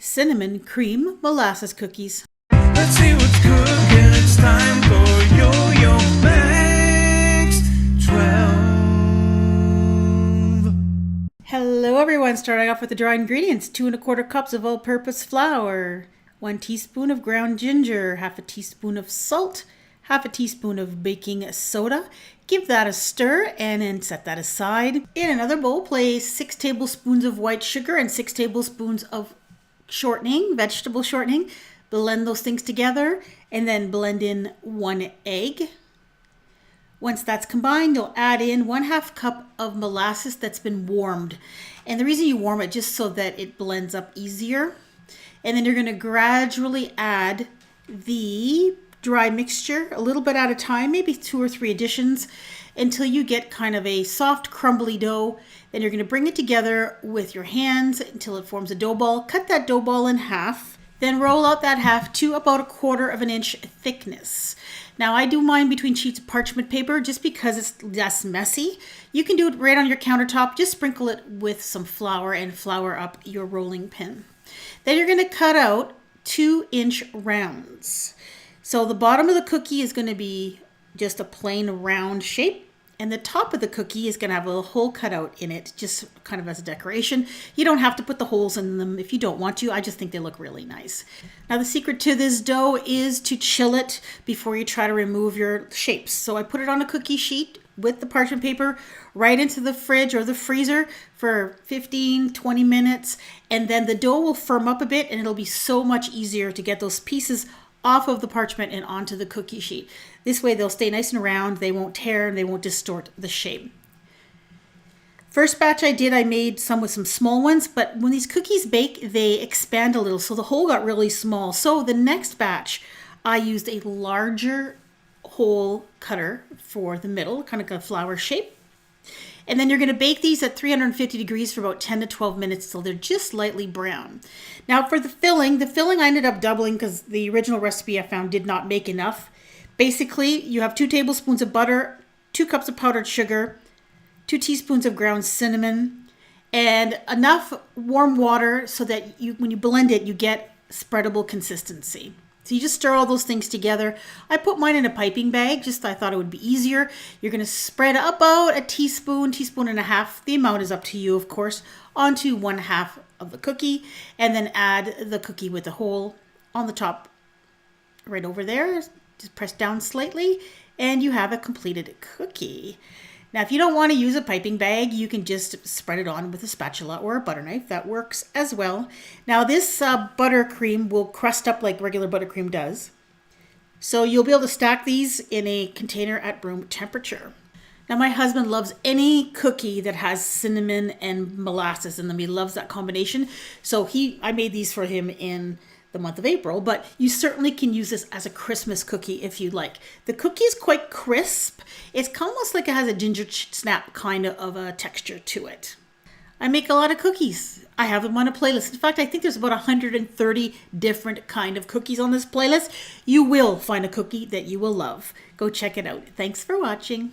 cinnamon cream molasses cookies. Let's see what's cooking. It's time for yoyomax12. Hello everyone, starting off with the dry ingredients. 2 1/4 cups of all-purpose flour, 1 teaspoon of ground ginger, half a teaspoon of salt, half a teaspoon of baking soda. Give that a stir and then set that aside. In another bowl, place 6 tablespoons of white sugar and 6 tablespoons of shortening, vegetable shortening. Blend those things together and then blend in 1 egg. Once that's combined, you'll add in 1/2 cup of molasses that's been warmed. And the reason you warm it just so that it blends up easier. And then you're going to gradually add the dry mixture a little bit at a time, maybe 2 or 3 additions, until you get kind of a soft crumbly dough. Then you're going to bring it together with your hands until it forms a dough ball. Cut that dough ball in half. Then roll out that half to about 1/4 of an inch thickness. Now I do mine between sheets of parchment paper just because it's less messy. You can do it right on your countertop. Just sprinkle it with some flour and flour up your rolling pin. Then you're going to cut out 2-inch rounds. So the bottom of the cookie is going to be just a plain round shape. And the top of the cookie is going to have a hole cut out in it, just kind of as a decoration. You don't have to put the holes in them if you don't want to. I just think they look really nice. Now the secret to this dough is to chill it before you try to remove your shapes. So I put it on a cookie sheet with the parchment paper right into the fridge or the freezer for 15-20 minutes. And then the dough will firm up a bit and it'll be so much easier to get those pieces off of the parchment and onto the cookie sheet. This way they'll stay nice and round, they won't tear, and they won't distort the shape. First batch I did, I made some with some small ones, but when these cookies bake, they expand a little, so the hole got really small. So the next batch, I used a larger hole cutter for the middle, kind of like a flower shape. And then you're going to bake these at 350 degrees for about 10 to 12 minutes till they're just lightly brown. Now for the filling I ended up doubling because the original recipe I found did not make enough. Basically, you have 2 tablespoons of butter, 2 cups of powdered sugar, 2 teaspoons of ground cinnamon, and enough warm water so that when you blend it, you get spreadable consistency. So you just stir all those things together. I put mine in a piping bag, just I thought it would be easier. You're going to spread about a teaspoon, teaspoon and a half. The amount is up to you, of course, onto 1/2 of the cookie, and then add the cookie with the hole on the top right over there. Just press down slightly, and you have a completed cookie. Now, if you don't want to use a piping bag, you can just spread it on with a spatula or a butter knife. That works as well. Now, this buttercream will crust up like regular buttercream does. So you'll be able to stack these in a container at room temperature. Now, my husband loves any cookie that has cinnamon and molasses in them. He loves that combination. So I made these for him in the month of April, but you certainly can use this as a Christmas cookie if you like. The cookie is quite crisp. It's almost like it has a ginger snap kind of a texture to it. I make a lot of cookies. I have them on a playlist. In fact, I think there's about 130 different kind of cookies on this playlist. You will find a cookie that you will love. Go check it out. Thanks for watching.